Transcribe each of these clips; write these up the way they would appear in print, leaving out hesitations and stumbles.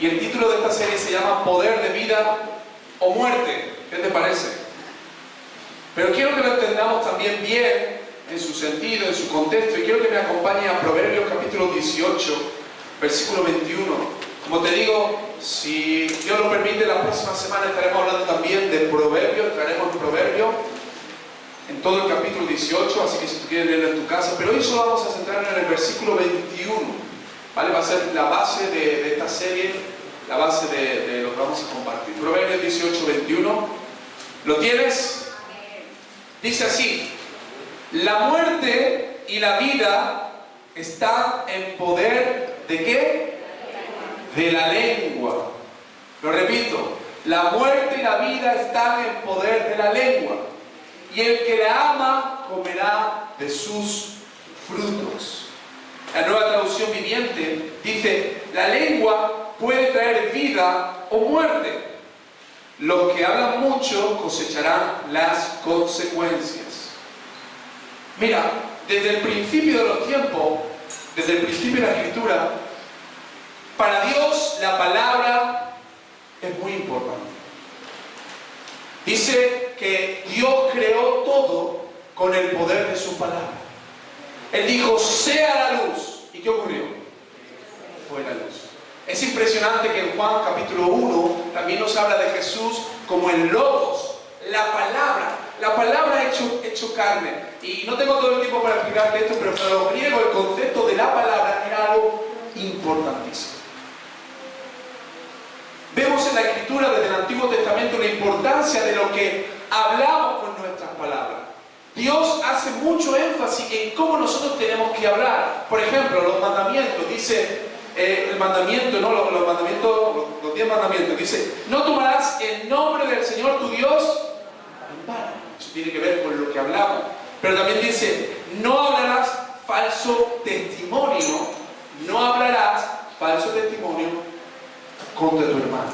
Y el título de esta serie se llama Poder de vida o muerte. ¿Qué te parece? Pero quiero que lo entendamos también bien en su sentido, en su contexto, y quiero que me acompañe a Proverbios capítulo 18, versículo 21. Como te digo, si Dios lo permite, la próxima semana estaremos hablando también de Proverbios, traeremos Proverbios en todo el capítulo 18, así que si tú quieres leerlo en tu casa, pero hoy solo vamos a centrarnos en el versículo 21, ¿vale? Va a ser la base de esta serie, la base de lo que vamos a compartir. Proverbios 18, 21, ¿lo tienes? Dice así: la muerte y la vida están en poder ¿de qué? De la lengua. Lo repito, la muerte y la vida están en poder de la lengua, y el que la ama comerá de sus frutos. La Nueva Traducción Viviente dice: la lengua puede traer vida o muerte. Los que hablan mucho cosecharán las consecuencias. Mira, desde el principio de los tiempos, desde el principio de la Escritura, para Dios la palabra es muy importante. Dice que Dios creó todo con el poder de su palabra. Él dijo: sea la luz. ¿Y qué ocurrió? Fue la luz. Es impresionante que en Juan capítulo 1 también nos habla de Jesús como el Logos, la palabra hecho carne. Y no tengo todo el tiempo para explicarte esto, pero para los griegos el concepto de la palabra era algo importantísimo. Vemos en la Escritura desde el Antiguo Testamento la importancia de lo que hablamos con nuestras palabras. Dios hace mucho énfasis en cómo nosotros tenemos que hablar. Por ejemplo, los mandamientos, dice el mandamiento, ¿no? Los 10 mandamientos, dice: no tomarás el nombre del Señor tu Dios en vano. Eso tiene que ver con lo que hablamos. Pero también dice: no hablarás falso testimonio, no hablarás falso testimonio contra tu hermano.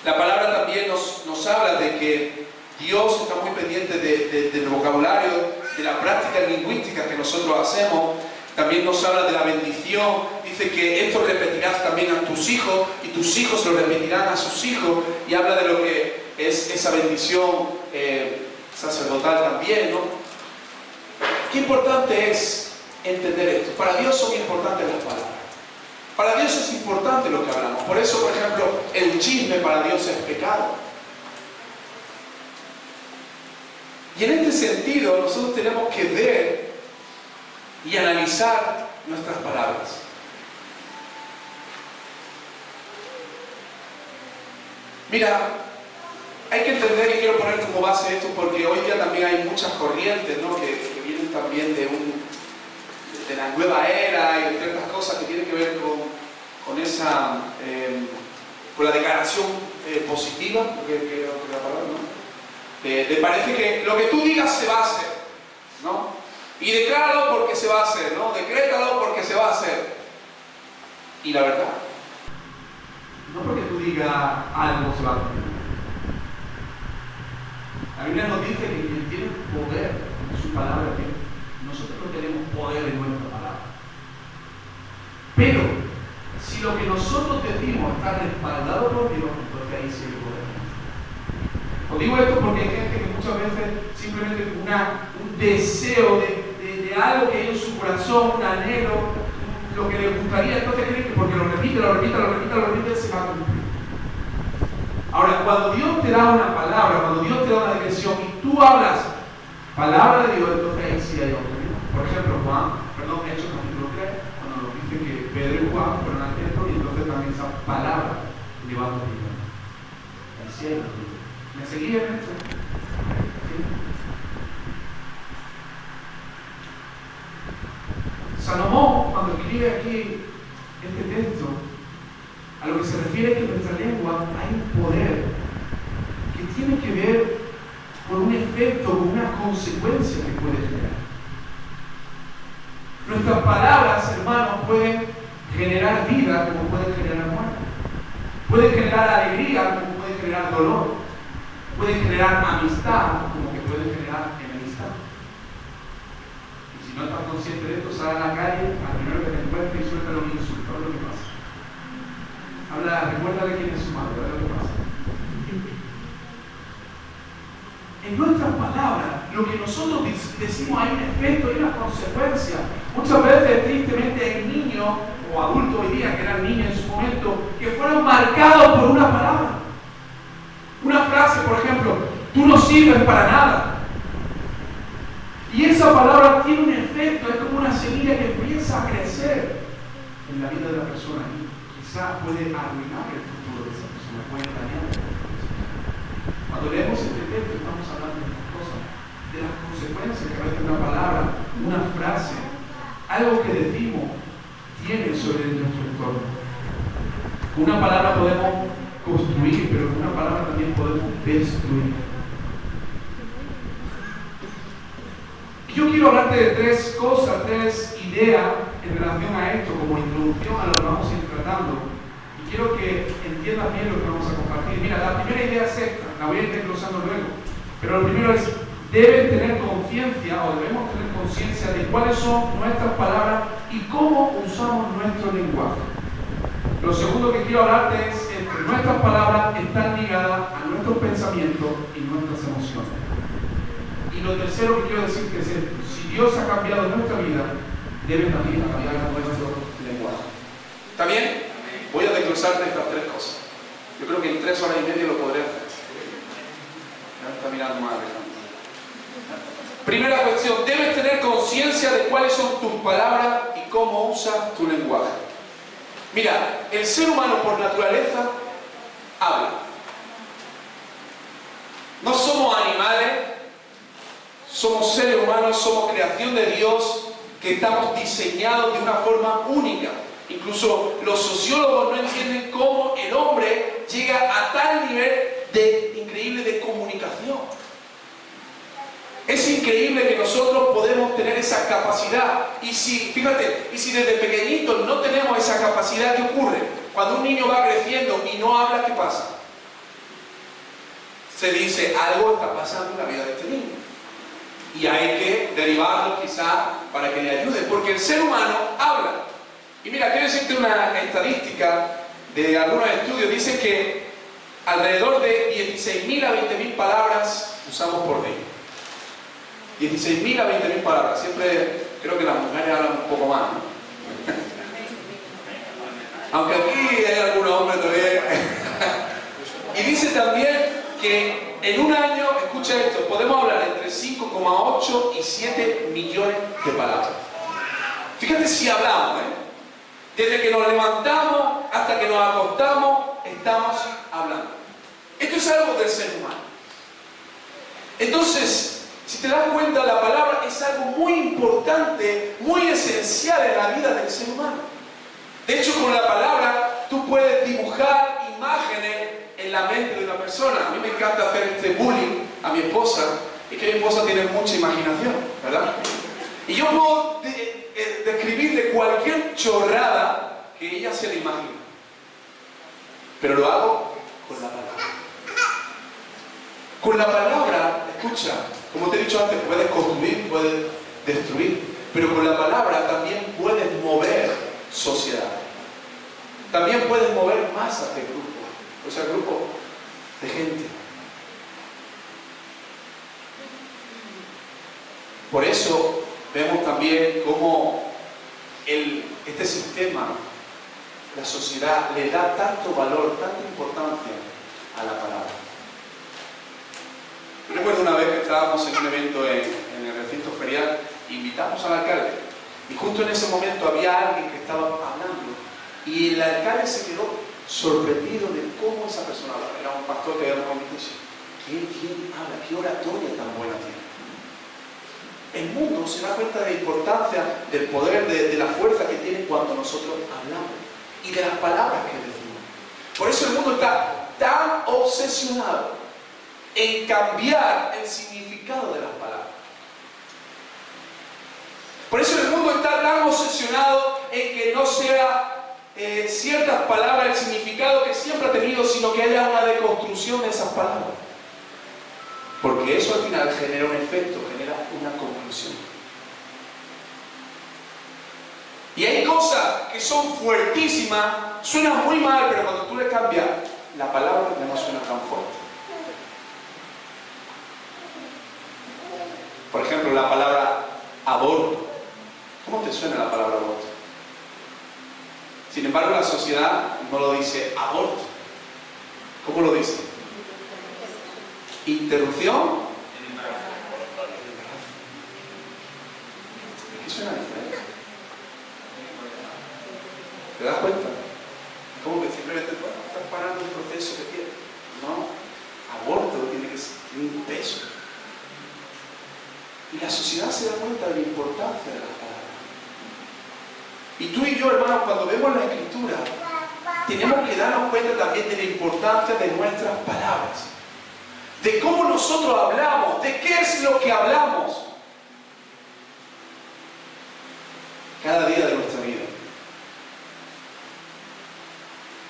La palabra también nos habla de que Dios está muy pendiente del vocabulario, de la práctica lingüística que nosotros hacemos. También nos habla de la bendición. Dice que esto repetirás también a tus hijos, y tus hijos lo repetirán a sus hijos. Y habla de lo que es esa bendición sacerdotal también, ¿no? Qué importante es entender esto. Para Dios son importantes las palabras. Para Dios es importante lo que hablamos. Por eso, por ejemplo, el chisme para Dios es pecado. Y en este sentido, nosotros tenemos que ver y analizar nuestras palabras. Mira, hay que entender, y quiero poner como base esto, porque hoy día también hay muchas corrientes, ¿no? que vienen también de la nueva era y de ciertas cosas que tienen que ver con la declaración positiva, que la palabra, ¿no? Te parece que lo que tú digas se va a hacer, ¿no? Y decláralo porque se va a hacer, ¿no? Decrétalo porque se va a hacer. Y la verdad, no porque tú digas algo se va a cumplir. La Biblia nos dice que quien tiene poder en su palabra, que nosotros no tenemos poder en nuestra palabra. Pero si lo que nosotros decimos está respaldado por Dios, entonces ahí sí hay poder. Os digo esto porque hay gente que muchas veces simplemente un deseo de algo que hay en su corazón, un anhelo, lo que le gustaría, entonces creen que porque lo repite, se va a cumplir. Ahora, cuando Dios te da una palabra, cuando Dios te da una dirección y tú hablas palabra de Dios, entonces ahí sí hay autoridad. Por ejemplo, Hechos capítulo 3, cuando nos dice que Pedro y Juan fueron al templo, y entonces también esa palabra lleva autoridad. Ahí sí hay autoridad. ¿Me seguían esto? ¿Sí? Salomón, cuando escribe aquí este texto, a lo que se refiere es que en nuestra lengua hay un poder que tiene que ver con un efecto, con una consecuencia que puede generar. Nuestras palabras, hermanos, pueden generar vida como pueden generar muerte. Pueden generar alegría como pueden generar dolor. Pueden generar amistad como que pueden generar enemistad. Y si no estás consciente de esto, sal a la calle, al primero que te encuentres y suéltale un insulto, es lo que pasa. Habla, recuérdale quién es su madre, a ver lo que pasa. En nuestras palabras, lo que nosotros decimos hay un efecto, hay una consecuencia. Muchas veces, tristemente, hay niños o adultos hoy día, que eran niños en su momento, que fueron marcados por una palabra. Una frase, por ejemplo, tú no sirves para nada. Y esa palabra tiene un efecto, es como una semilla que empieza a crecer en la vida de la persona. Y quizás puede arruinar el futuro de esa persona, puede dañar el futuro. Cuando leemos este texto estamos hablando de estas cosas, de las consecuencias que a veces una palabra, una frase, algo que decimos tiene sobre nuestro entorno. Con una palabra podemos construir, pero con una palabra también podemos destruir. Y yo quiero hablarte de tres cosas, tres ideas en relación a esto, como introducción a lo que vamos a ir tratando. Y quiero que entiendas bien lo que vamos a compartir. Mira, la primera idea es esta, la voy a ir desglosando luego. Pero lo primero es, deben tener conciencia, o debemos tener conciencia de cuáles son nuestras palabras y cómo usamos nuestro lenguaje. Lo segundo que quiero hablarte es que nuestras palabras están ligadas a nuestros pensamientos y nuestras emociones. Y lo tercero que quiero decirte es esto: si Dios ha cambiado nuestra vida, debe también cambiar nuestro lenguaje. ¿Está bien? Voy a desglosarte estas tres cosas. Yo creo que en 3 horas y media lo podré hacer. Ya me está mirando mal, Alejandro. Primera cuestión, debes tener conciencia de cuáles son tus palabras y cómo usas tu lenguaje. Mira, el ser humano por naturaleza habla. No somos animales, somos seres humanos, somos creación de Dios, que estamos diseñados de una forma única. Incluso los sociólogos no entienden cómo el hombre llega a tal nivel increíble de comunicación. Es increíble que nosotros podemos tener esa capacidad. Y si, fíjate, y si desde pequeñitos no tenemos esa capacidad, ¿qué ocurre? Cuando un niño va creciendo y no habla, ¿qué pasa? Se dice, algo está pasando en la vida de este niño. Y hay que derivarlo quizás para que le ayude, porque el ser humano habla. Y mira, quiero decirte una estadística de algunos estudios. Dicen que alrededor de 16.000 a 20.000 palabras usamos por día. 16.000 a 20.000 palabras. Siempre creo que las mujeres hablan un poco más, ¿no? Aunque aquí hay algunos hombres todavía. Y dice también que en un año, escucha esto, podemos hablar entre 5,8 y 7 millones de palabras. Fíjate si hablamos, ¿eh? Desde que nos levantamos hasta que nos acostamos, estamos hablando. Esto es algo del ser humano. Entonces, si te das cuenta, la palabra es algo muy importante, muy esencial en la vida del ser humano. De hecho, con la palabra tú puedes dibujar imágenes en la mente de una persona. A mí me encanta hacer este bullying a mi esposa. Es que mi esposa tiene mucha imaginación, ¿verdad? Y yo puedo describirle cualquier chorrada que ella se le imagine. Pero lo hago con la palabra. Con la palabra, escucha, como te he dicho antes, puedes construir, puedes destruir. Pero con la palabra también puedes mover sociedad. También puedes mover masas de grupos. O sea, grupos de gente. Por eso vemos también cómo este sistema, la sociedad, le da tanto valor, tanta importancia a la palabra. Yo recuerdo una vez que estábamos en un evento en el recinto ferial, invitamos al alcalde, y justo en ese momento había alguien que estaba hablando, y el alcalde se quedó sorprendido de cómo esa persona hablaba. Era un pastor que había en una iglesia. ¿Quién habla? ¿Qué oratoria tan buena tiene? El mundo se da cuenta de la importancia del poder, de la fuerza que tiene cuando nosotros hablamos y de las palabras que decimos. Por eso el mundo está tan obsesionado en cambiar el significado de las palabras. Por eso el mundo está tan obsesionado en que no sea ciertas palabras el significado que siempre ha tenido, sino que haya una deconstrucción de esas palabras. Porque eso al final genera un efecto, genera una conclusión. Y hay cosas que son fuertísimas suena muy mal, pero cuando tú le cambias la palabra ya no suena tan fuerte. Por ejemplo, la palabra aborto. ¿Cómo te suena la palabra aborto? Sin embargo, la sociedad no lo dice aborto. ¿Cómo lo dice? Interrupción. ¿Qué suena diferente? ¿Te das cuenta? ¿Cómo que simplemente estás parando un proceso que tiene? No, aborto tiene que ser un peso. Y la sociedad se da cuenta de la importancia de las palabras. Y tú y yo, hermanos, cuando vemos la Escritura, tenemos que darnos cuenta también de la importancia de nuestras palabras. De cómo nosotros hablamos, de qué es lo que hablamos. Cada día de nuestra vida.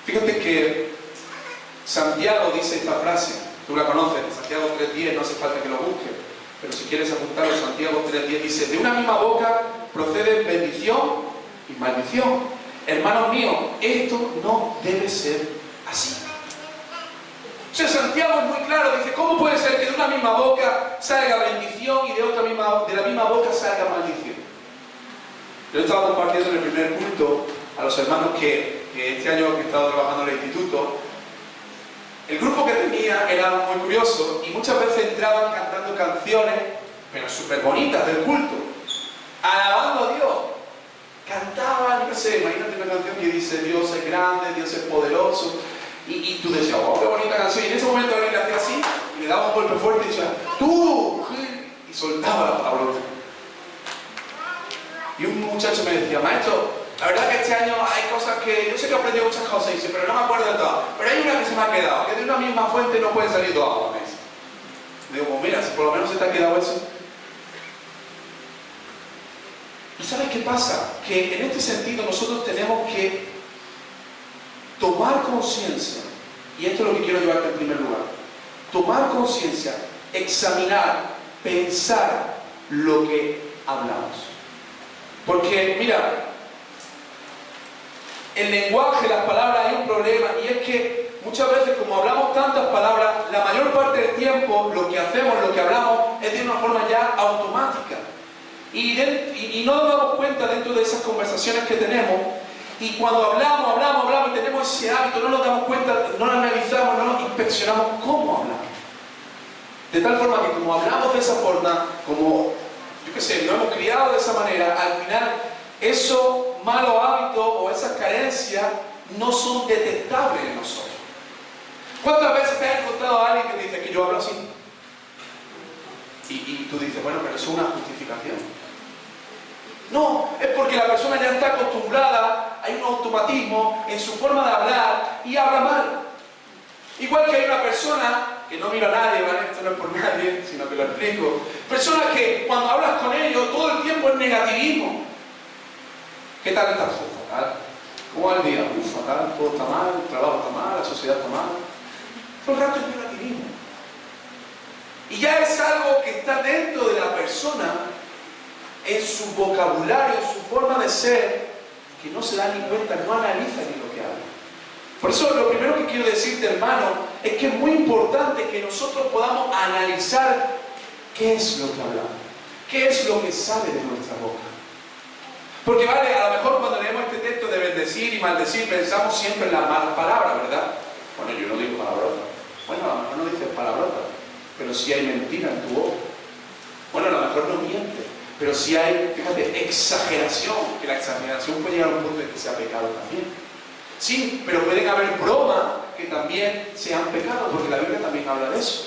Fíjate que Santiago dice esta frase, tú la conoces, Santiago 3:10, no hace falta que lo busques, pero si quieres apuntarlo, Santiago 3:10 dice, de una misma boca procede bendición y maldición. Hermanos míos, esto no debe ser así. O sea, Santiago es muy claro, dice, ¿cómo puede ser que de una misma boca salga bendición y de la misma boca salga maldición? Yo estaba compartiendo en el primer culto a los hermanos que este año que he estado trabajando en el instituto, el grupo que tenía era muy curioso y muchas veces entraban cantando canciones, pero súper bonitas del culto, alabando a Dios. Cantaban, no sé, imagínate una canción que dice Dios es grande, Dios es poderoso, y tú decías, oh, qué bonita canción, y en ese momento alguien le hacía así, y le daba un golpe fuerte y decía, ¡tú! Y soltaba la palabrota. Y un muchacho me decía, maestro, la verdad que este año hay cosas que, yo sé que he aprendido muchas cosas, dice, pero no me acuerdo de todas, pero hay una que se me ha quedado, que de una misma fuente no puede salir dos aguas. Digo, pues mira, si por lo menos se te ha quedado eso. ¿Y sabes qué pasa? Que en este sentido nosotros tenemos que tomar conciencia, y esto es lo que quiero llevarte en primer lugar, tomar conciencia, examinar, pensar lo que hablamos. Porque, mira, el lenguaje, las palabras, hay un problema, y es que muchas veces, como hablamos tantas palabras, la mayor parte del tiempo lo que hacemos, lo que hablamos, es de una forma ya automática. Y no nos damos cuenta dentro de esas conversaciones que tenemos, y cuando hablamos y tenemos ese hábito, no nos damos cuenta, no lo analizamos, no nos inspeccionamos cómo hablamos. De tal forma que como hablamos de esa forma, como, yo qué sé, nos hemos criado de esa manera, al final esos malos hábitos o esas carencias no son detectables en nosotros. ¿Cuántas veces te has encontrado a alguien que te dice que yo hablo así? Y tú dices, bueno, pero eso es una justificación. No, es porque la persona ya está acostumbrada, hay un automatismo en su forma de hablar y habla mal. Igual que hay una persona, que no mira a nadie, ¿vale? Esto no es por nadie, sino que lo explico. Personas que cuando hablas con ellos todo el tiempo es negativismo. ¿Qué tal estás? Fatal. ¿Cómo va el día? Fatal, todo está mal, el trabajo está mal, la sociedad está mal. Todo el rato es negativismo. Y ya es algo que está dentro de la persona, en su vocabulario, en su forma de ser, que no se da ni cuenta, no analiza ni lo que habla. Por eso lo primero que quiero decirte, hermano, es que es muy importante que nosotros podamos analizar qué es lo que hablamos, qué es lo que sale de nuestra boca. Porque vale, a lo mejor cuando leemos este texto de bendecir y maldecir, pensamos siempre en las malas palabras, ¿verdad? Bueno, yo no digo palabrotas. Bueno, a lo mejor no dices palabrotas, pero sí hay mentira en tu boca. Bueno, a lo mejor no mientes, pero sí hay, fíjate, exageración, que la exageración puede llegar a un punto en que sea pecado también. Sí, pero pueden haber bromas que también sean pecados, porque la Biblia también habla de eso.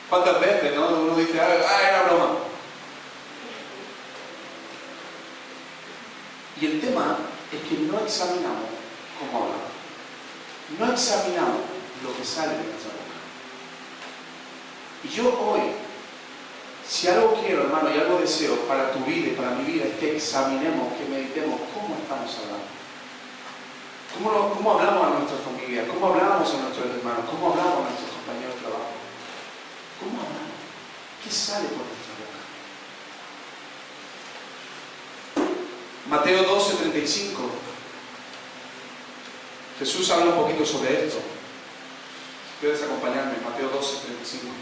¿Cuántas veces, no? Uno dice, era broma? Y el tema es que no examinamos cómo hablamos. No examinamos lo que sale de nuestra boca. Y yo hoy, si algo quiero, hermano, y algo deseo para tu vida y para mi vida, es que examinemos, que meditemos cómo estamos hablando. Cómo hablamos a nuestra familia, cómo hablamos a nuestros hermanos, cómo hablamos a nuestros compañeros de trabajo. ¿Cómo hablamos? ¿Qué sale por nuestra boca? Mateo 12:35. Jesús habla un poquito sobre esto. Puedes acompañarme, Mateo 12:35.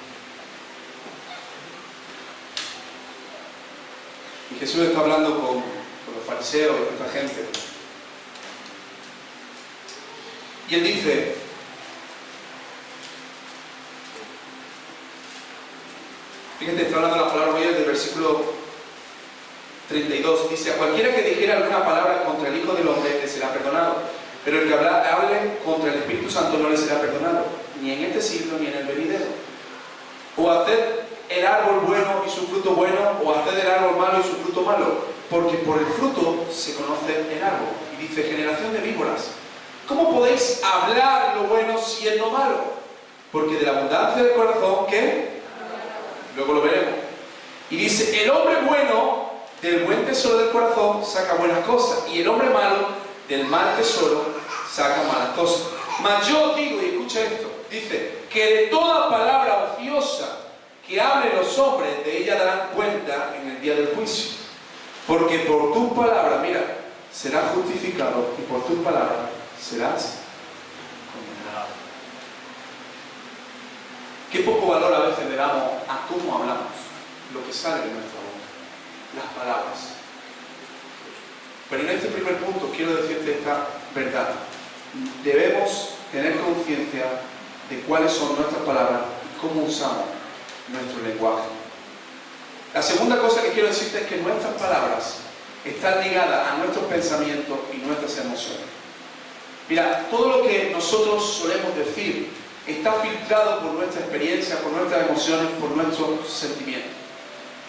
Y Jesús está hablando con los fariseos y con esta gente. Y él dice, fíjate, está hablando la palabra hoy del versículo 32. Dice, a cualquiera que dijera alguna palabra contra el Hijo del Hombre le será perdonado, pero el que hable contra el Espíritu Santo no le será perdonado, ni en este siglo ni en el venidero. O haced el árbol bueno y su fruto bueno, o haced el árbol malo y su fruto malo, porque por el fruto se conoce el árbol. Y dice, generación de víboras, ¿cómo podéis hablar lo bueno siendo malo? Porque de la abundancia del corazón, ¿qué? Luego lo veremos. Y dice, el hombre bueno del buen tesoro del corazón saca buenas cosas, y el hombre malo del mal tesoro saca malas cosas. Mas yo digo, y escucha esto, dice, que de toda palabra ociosa que hablen los hombres, de ella darán cuenta en el día del juicio. Porque por tus palabras, mira, serás justificado, y por tus palabras serás condenado. Qué poco valor a veces le damos a cómo hablamos, lo que sale de nuestra boca, las palabras. Pero en este primer punto quiero decirte esta verdad. Debemos tener conciencia de cuáles son nuestras palabras y cómo usamos nuestro lenguaje. La segunda cosa que quiero decirte es que nuestras palabras están ligadas a nuestros pensamientos y nuestras emociones. Mira, todo lo que nosotros solemos decir está filtrado por nuestra experiencia, por nuestras emociones, por nuestros sentimientos.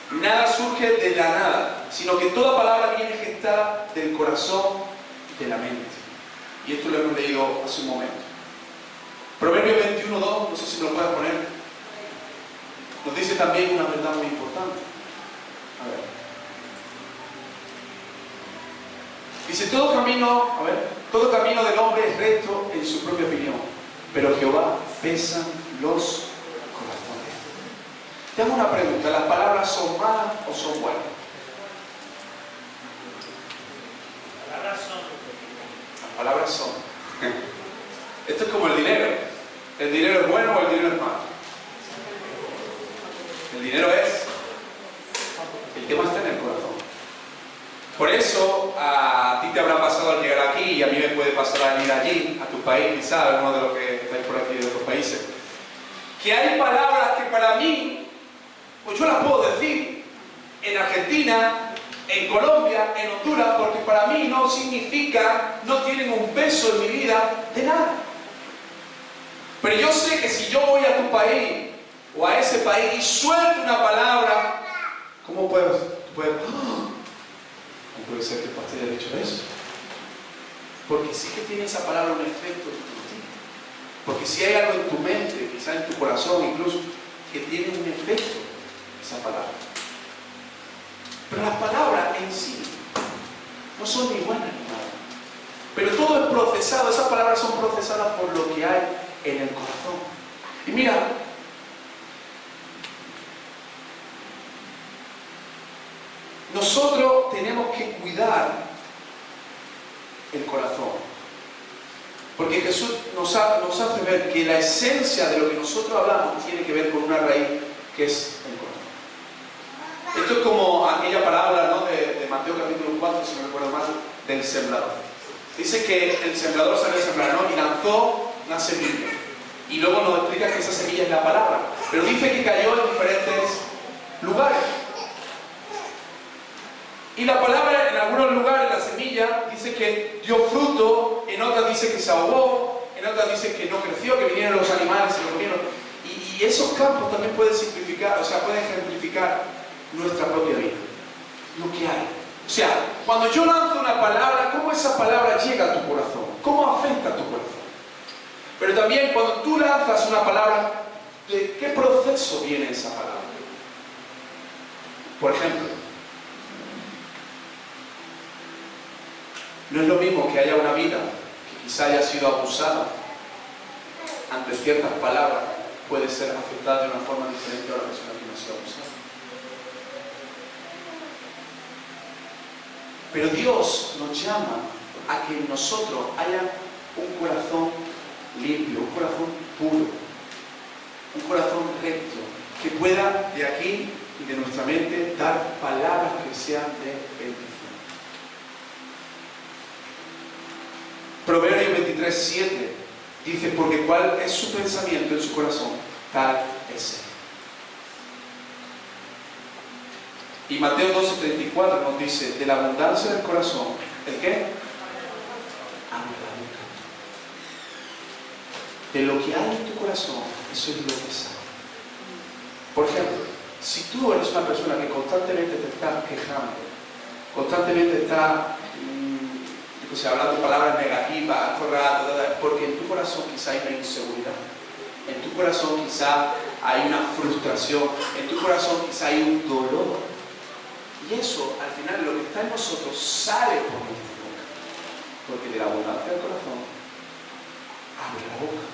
Nada surge de la nada, sino que toda palabra viene gestada del corazón y de la mente. Y esto lo hemos leído hace un momento. Proverbios 21:2, no sé si me lo puedes poner, nos dice también una verdad muy importante. A ver. Dice, todo camino del hombre es recto en su propia opinión, pero Jehová pesa los corazones. Te hago una pregunta, ¿las palabras son malas o son buenas? Las palabras son. Esto es como el dinero. ¿El dinero es bueno o el dinero es malo? El dinero es. El tema está en el corazón. Por eso a ti te habrá pasado al llegar aquí, y a mí me puede pasar al ir allí, a tu país, quizás, alguno de los que estáis por aquí de otros países, que hay palabras que para mí, pues yo las puedo decir en Argentina, en Colombia, en Honduras, porque para mí no significan, no tienen un peso en mi vida de nada. Pero yo sé que si yo voy a tu país o a ese país y suelto una palabra, ¿cómo puedo? No puede ser que el pastor haya dicho eso. Porque sí que tiene esa palabra un efecto en ti. Porque si hay algo en tu mente, quizás en tu corazón incluso, que tiene un efecto esa palabra. Pero las palabras en sí no son ni buenas ni malas. Pero todo es procesado, esas palabras son procesadas por lo que hay en el corazón. Y mira, nosotros tenemos que cuidar el corazón. Porque Jesús nos hace ver que la esencia de lo que nosotros hablamos tiene que ver con una raíz que es el corazón. Esto es como aquella parábola, ¿no?, de Mateo capítulo 4, si no recuerdo mal, del sembrador. Dice que el sembrador salió a sembrar, ¿no?, y lanzó una semilla. Y luego nos explica que esa semilla es la palabra. Pero dice que cayó en diferentes lugares. Y la palabra en algunos lugares, la semilla, dice que dio fruto, en otras dice que se ahogó, en otras dice que no creció, que vinieron los animales y lo comieron. Y esos campos también pueden simplificar, pueden ejemplificar nuestra propia vida, lo que hay. O sea, cuando yo lanzo una palabra, ¿cómo esa palabra llega a tu corazón? ¿Cómo afecta a tu corazón? Pero también cuando tú lanzas una palabra, ¿de qué proceso viene esa palabra? Por ejemplo, no es lo mismo que haya una vida que quizá haya sido abusada ante ciertas palabras, puede ser afectada de una forma diferente a la persona que no ha sido abusada. Pero Dios nos llama a que en nosotros haya un corazón limpio, un corazón puro, un corazón recto, que pueda de aquí y de nuestra mente dar palabras que sean de bendición. Proverbios 23:7 dice, porque cuál es su pensamiento en su corazón, tal es él. Y Mateo 12:34 nos dice, de la abundancia del corazón, ¿el qué? Habla la boca. De lo que hay en tu corazón, eso es lo que sale. Por ejemplo, si tú eres una persona que constantemente te estás quejando, constantemente estás hablando palabras negativas, porque en tu corazón quizá hay una inseguridad, en tu corazón quizá hay una frustración, en tu corazón quizá hay un dolor. Y eso, al final, lo que está en nosotros sale por nuestra boca. Porque de la abundancia del corazón abre la boca.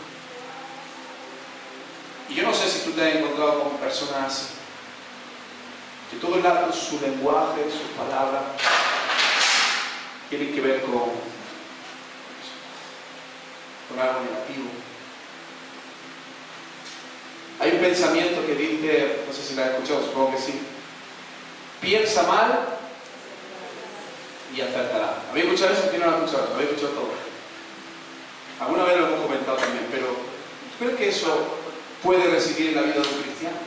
Y yo no sé si tú te has encontrado con personas así, que todo el rato su lenguaje, sus palabras, tienen que ver con algo negativo. Hay un pensamiento que dice, no sé si lo has escuchado, supongo que sí: piensa mal y acertará. ¿Habéis escuchado eso? ¿Quién no lo ha escuchado? ¿Lo habéis escuchado todo? Alguna vez lo hemos comentado también, pero ¿tú crees que eso puede residir en la vida de un cristiano?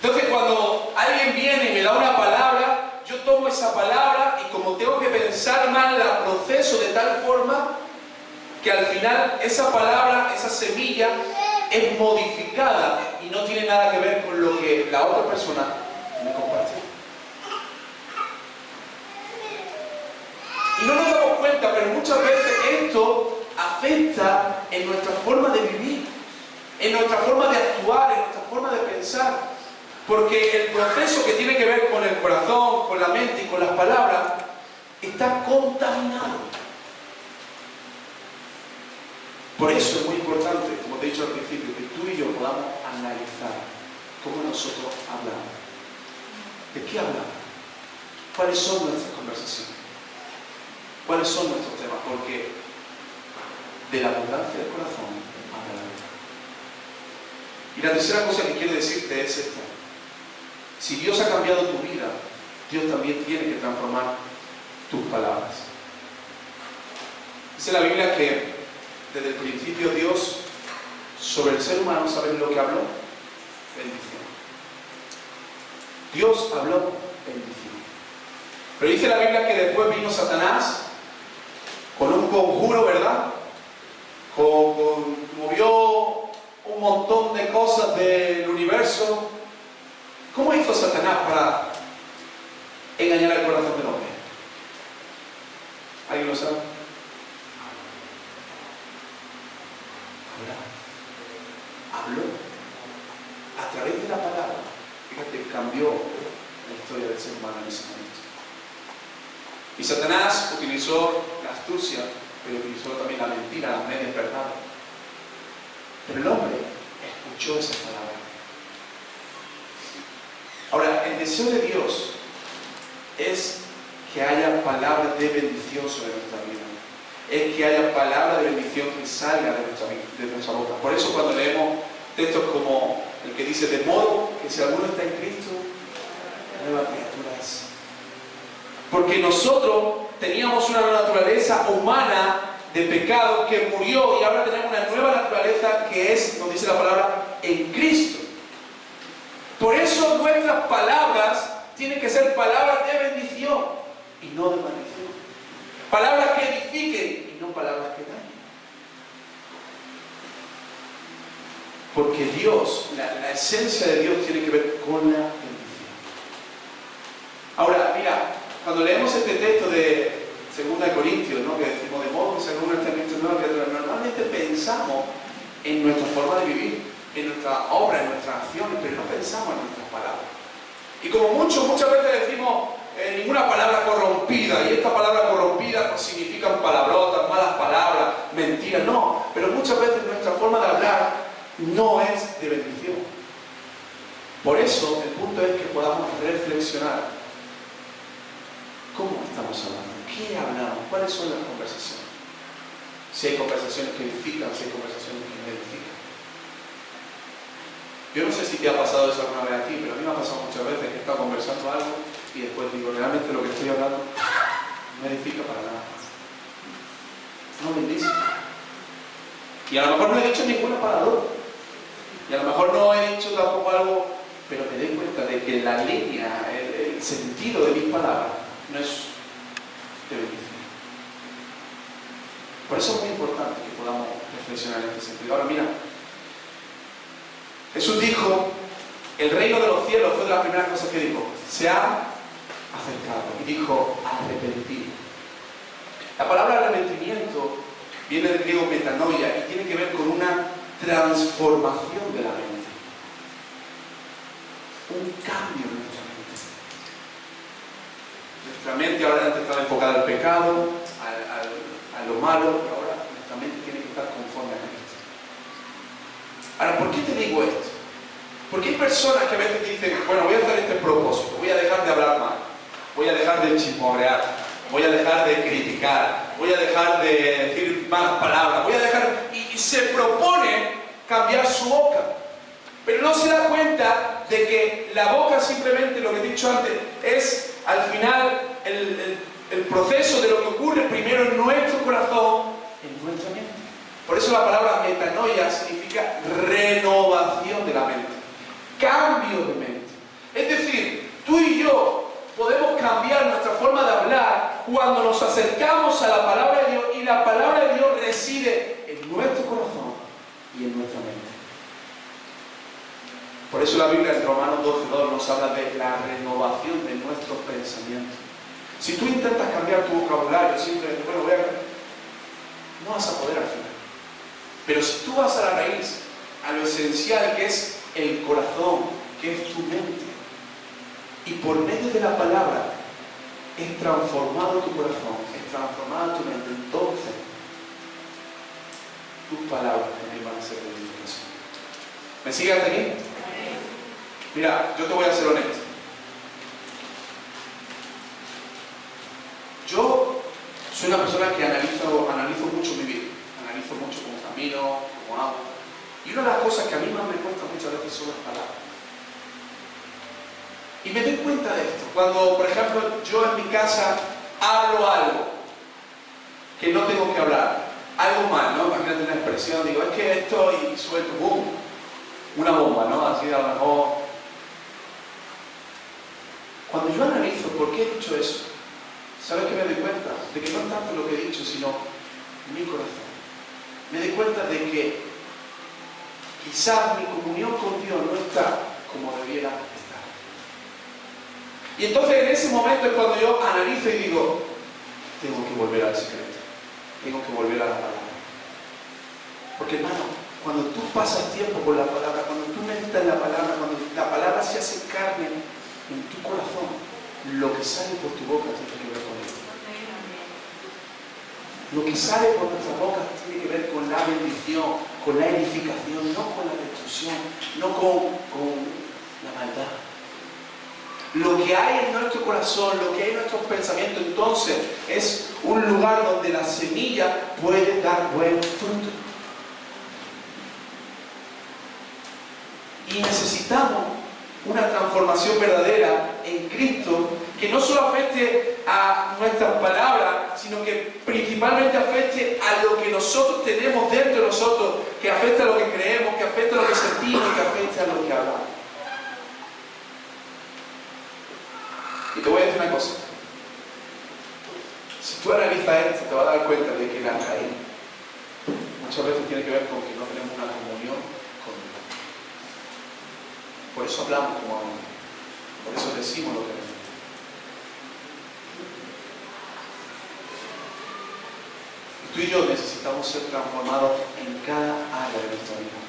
Entonces, cuando alguien viene y me da una palabra, yo tomo esa palabra y como tengo que pensar mal, la proceso de tal forma que al final esa palabra, esa semilla, es modificada y no tiene nada que ver con lo que la otra persona me compartió. Y no nos damos cuenta, pero muchas veces esto afecta en nuestra forma de vivir, en nuestra forma de actuar, en nuestra forma de pensar. Porque el proceso que tiene que ver con el corazón, con la mente y con las palabras está contaminado. Por eso es muy importante, como te he dicho al principio, que tú y yo podamos analizar cómo nosotros hablamos. ¿De qué hablamos? ¿Cuáles son nuestras conversaciones? ¿Cuáles son nuestros temas? Porque de la abundancia del corazón habla la boca. Y la tercera cosa que quiero decirte es esta. Si Dios ha cambiado tu vida, Dios también tiene que transformar tus palabras. Dice la Biblia que desde el principio Dios sobre el ser humano, ¿sabes lo que habló? Bendición. Dios habló bendición. Pero dice la Biblia que después vino Satanás con un conjuro, ¿verdad? Movió un montón de cosas del universo. ¿Cómo hizo Satanás para engañar el corazón del hombre? ¿Alguien lo sabe? Habló a través de la palabra. Fíjate, cambió la historia del ser humano en ese momento. Y Satanás utilizó la astucia, pero utilizó también la mentira, las medias verdades. Pero el hombre escuchó esas palabras. Ahora, el deseo de Dios es que haya palabras de bendición sobre nuestra vida. Es que haya palabra de bendición que salga de nuestra boca. Por eso cuando leemos textos como el que dice, de modo que si alguno está en Cristo, nueva criatura es. Porque nosotros teníamos una naturaleza humana de pecado que murió y ahora tenemos una nueva naturaleza que es, nos dice la palabra, en Cristo. Por eso nuestras palabras tienen que ser palabras de bendición y no de maldición. Palabras que edifiquen y no palabras que dañen. Porque Dios, la esencia de Dios tiene que ver con la bendición. Ahora, mira, cuando leemos este texto de 2 Corintios, ¿no? Que decimos, de modo que se alguno está en Cristo nueva criatura, normalmente pensamos en nuestra forma de vivir, en nuestra obra, en nuestras acciones, pero no pensamos en nuestras palabras. Y como muchas veces decimos ninguna palabra corrompida, y esta palabra corrompida pues, significan palabrotas, malas palabras, mentiras, no, pero muchas veces nuestra forma de hablar no es de bendición. Por eso, el punto es que podamos reflexionar. ¿Cómo estamos hablando? ¿Qué hablamos? ¿Cuáles son las conversaciones? Si hay conversaciones que edifican, si hay conversaciones que no edifican. Yo no sé si te ha pasado eso alguna vez a ti, pero a mí me ha pasado muchas veces que he estado conversando algo y después digo, realmente lo que estoy hablando no edifica para nada. No me dice. Y a lo mejor no he dicho ninguna palabra. Y a lo mejor no he dicho tampoco algo, pero me doy cuenta de que la línea, el sentido de mis palabras no es de bendición. Por eso es muy importante que podamos reflexionar en este sentido. Ahora mira, Jesús dijo, el reino de los cielos fue de las primeras cosas que dijo, se ha acercado. Y dijo, arrepentir. La palabra arrepentimiento viene del griego metanoia y tiene que ver con una transformación de la mente. Un cambio en nuestra mente. Nuestra mente ahora antes estaba enfocada al pecado, a lo malo, pero ahora nuestra mente tiene que estar conforme a Cristo. Ahora, ¿por qué te digo esto? Porque hay personas que a veces dicen, bueno, voy a hacer este propósito, voy a dejar de hablar mal, voy a dejar de chismorrear, voy a dejar de criticar, voy a dejar de decir malas palabras, voy a dejar... Y se propone cambiar su boca. Pero no se da cuenta de que la boca simplemente, lo que he dicho antes, es al final el proceso de lo que ocurre primero en nuestro corazón, en nuestra mente. Por eso la palabra metanoia significa renovación de la mente, cambio de mente. Es decir, tú y yo podemos cambiar nuestra forma de hablar cuando nos acercamos a la palabra de Dios y la palabra de Dios reside en nuestro corazón y en nuestra mente. Por eso la Biblia en Romanos 12:2 nos habla de la renovación de nuestros pensamientos. Si tú intentas cambiar tu vocabulario, simplemente, bueno, no vas a poder al final. Pero si tú vas a la raíz, a lo esencial que es el corazón, que es tu mente, y por medio de la palabra es transformado tu corazón, es transformada tu mente, entonces tus palabras también van a ser de edificación. ¿Me sigue hasta aquí? Mira, yo te voy a ser honesto. Yo soy una persona que analizo mucho mi vida, analizo mucho cómo camino, cómo hago. Y una de las cosas que a mí más me cuesta muchas veces son las palabras. Y me doy cuenta de esto. Cuando, por ejemplo, yo en mi casa hablo algo que no tengo que hablar, algo mal, ¿no? Imagínate una expresión, digo, es que esto y suelto, ¡boom! Una bomba, ¿no? Así de a lo mejor. Cuando yo analizo por qué he dicho eso, ¿sabes qué me doy cuenta? De que no es tanto lo que he dicho, sino mi corazón. Me doy cuenta de que quizás mi comunión con Dios no está como debiera estar. Y entonces en ese momento es cuando yo analizo y digo, tengo que volver al secreto, tengo que volver a la palabra. Porque hermano, cuando tú pasas tiempo con la palabra, cuando tú meditas en la palabra, cuando la palabra se hace carne en tu corazón, lo que sale por tu boca tiene que ver con esto. Lo que sale por nuestras bocas tiene que ver con la bendición, con la edificación, no con la destrucción, no con la maldad. Lo que hay en nuestro corazón, lo que hay en nuestros pensamientos, entonces es un lugar donde la semilla puede dar buen fruto. Y necesitamos una transformación verdadera en Cristo que no solo afecte a nuestras palabras, sino que principalmente afecte a lo que nosotros tenemos dentro de nosotros, que afecte a lo que creemos, que afecte a lo que sentimos, que afecte a lo que hablamos. Y te voy a decir una cosa. Si tú analizas esto, te vas a dar cuenta de que la raíz muchas veces tiene que ver con que no tenemos una comunión con Dios. Por eso hablamos como hablamos. Por eso decimos lo que decimos. Tú y yo necesitamos ser transformados en cada área de nuestra vida.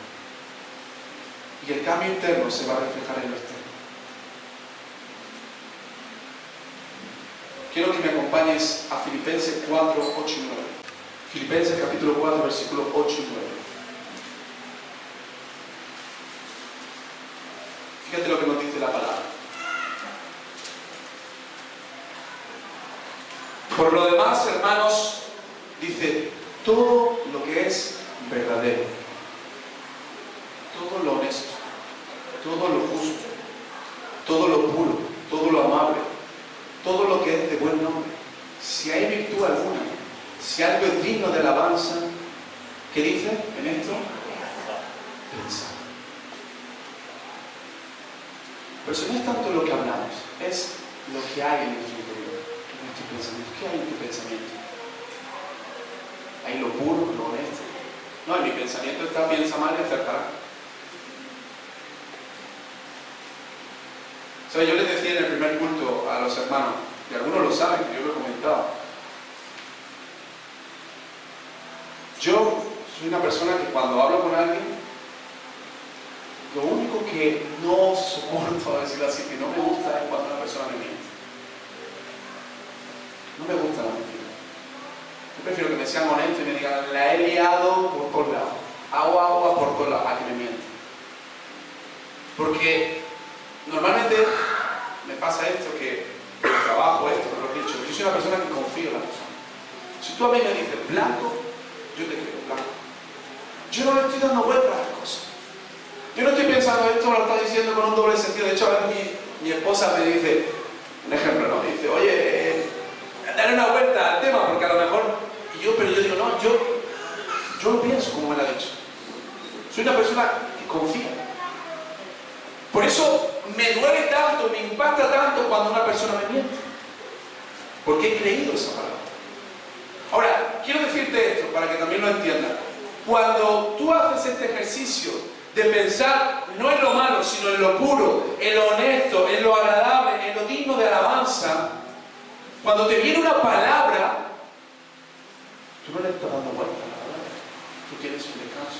Y el cambio interno se va a reflejar en lo externo. Quiero que me acompañes a Filipenses 4, 8 y 9. Filipenses capítulo 4, versículos 8 y 9. Fíjate lo que nos dice la palabra. Por lo demás, hermanos, dice, todo lo que es verdadero, todo lo honesto, todo lo justo, todo lo puro, todo lo amable, todo lo que es de buen nombre, si hay virtud alguna, si algo es digno de alabanza, ¿qué dice en esto? Pensad. Pero eso no es tanto lo que hablamos, es lo que hay en nuestro interior, en nuestro pensamiento. ¿Qué hay en tu pensamiento? Hay lo puro, lo honesto. No, en mi pensamiento está, piensa mal y acertará. O sea, yo les decía en el primer culto a los hermanos, y algunos lo saben, que yo lo he comentado. Yo soy una persona que cuando hablo con alguien, lo único que no soporto, a decirlo así, que no me gusta es cuando una persona me miente. No me gusta la mentira. Yo prefiero que me sean honestos y me digan, la he liado por todos lados, hago agua por todos lados, a que me mienten. Porque normalmente me pasa esto, que en el trabajo, esto, lo que he dicho, yo soy una persona que confío en la persona. Si tú a mí me dices blanco, yo te creo blanco. Yo no le estoy dando vueltas a las cosas. Yo no estoy pensando, esto me lo está diciendo con un doble sentido. De hecho, a veces mi esposa me dice, un ejemplo, ¿no? Me dice, oye, dale una vuelta al tema, porque a lo mejor, pero yo digo, no, yo lo pienso como me lo ha dicho. Soy una persona que confía. Por eso me duele tanto, me impacta tanto cuando una persona me miente. Porque he creído esa palabra. Ahora, quiero decirte esto para que también lo entiendas. Cuando tú haces este ejercicio de pensar no en lo malo, sino en lo puro, en lo honesto, en lo agradable, en lo digno de alabanza, cuando te viene una palabra, tú no le estás dando vuelta a la palabra, tú tienes un descanso.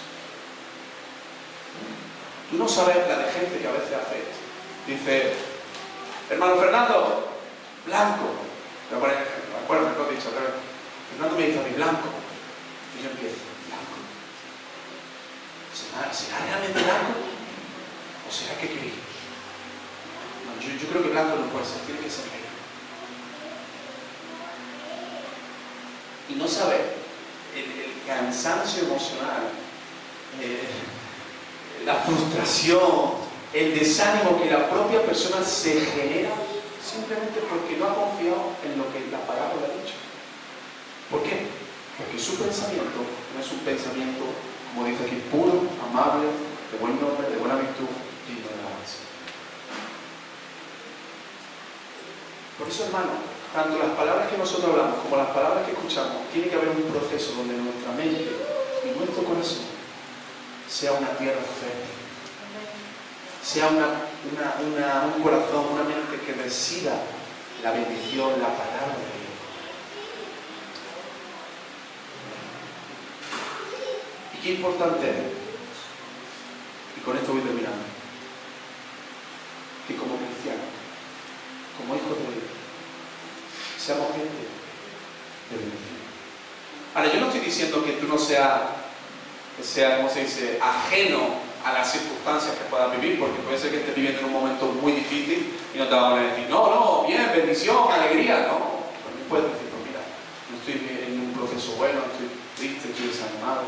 Tú no sabes la de gente que a veces hace esto. Dice, hermano Fernando, blanco. Me acuerdo que tú has dicho, Fernando me dice a mí, blanco. Y yo empiezo, blanco. ¿Será realmente blanco? ¿O será que creí? No, yo creo que blanco no puede ser, tiene que ser negro. Y no saber el cansancio emocional, la frustración, el desánimo que la propia persona se genera simplemente porque no ha confiado en lo que la palabra le ha dicho. ¿Por qué? Porque su pensamiento no es un pensamiento, como dice aquí, puro, amable, de buen nombre, de buena virtud, digno de alabanza. Por eso, hermano, tanto las palabras que nosotros hablamos como las palabras que escuchamos, tiene que haber un proceso donde nuestra mente y nuestro corazón sea una tierra fértil, sea un corazón, una mente que reciba la bendición, la palabra de Dios. Y qué importante es, y con esto voy terminando, que como cristianos, como hijos de Dios, seamos gente de bendición. Ahora, yo no estoy diciendo que tú no seas, ¿cómo se dice?, ajeno a las circunstancias que puedas vivir, porque puede ser que estés viviendo en un momento muy difícil y no te van a decir, no, bien, bendición, alegría, no. También puedes decir, pues mira, no estoy en un proceso bueno, estoy triste, estoy desanimado.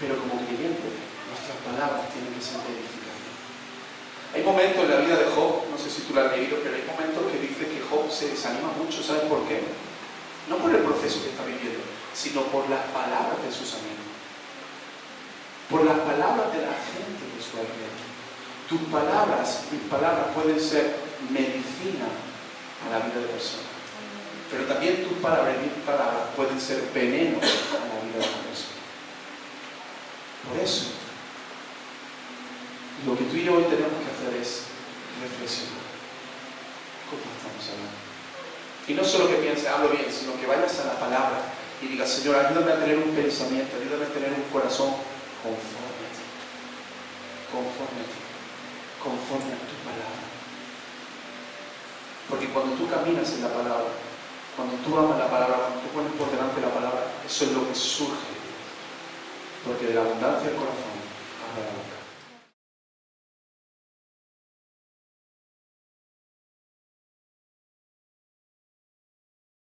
Pero como creyentes, nuestras palabras tienen que ser de edificación. Hay momentos en la vida de Job, no sé si tú lo has leído, pero hay momentos que dice que Job se desanima mucho. ¿Sabes por qué? No por el proceso que está viviendo, sino por las palabras de sus amigos, por las palabras de la gente de su alrededor. Tus palabras, mis palabras pueden ser medicina a la vida de personas, pero también tus palabras y mis palabras pueden ser veneno a la vida de una persona. Por eso, lo que tú y yo hoy tenemos que hacer es reflexionar. ¿Cómo estamos hablando? Y no solo que pienses, hablo bien, sino que vayas a la palabra y digas, Señor, ayúdame a tener un pensamiento, ayúdame a tener un corazón conforme a ti, conforme a tu palabra. Porque cuando tú caminas en la palabra, cuando tú amas la palabra, cuando tú pones por delante la palabra, eso es lo que surge. Porque de la abundancia del corazón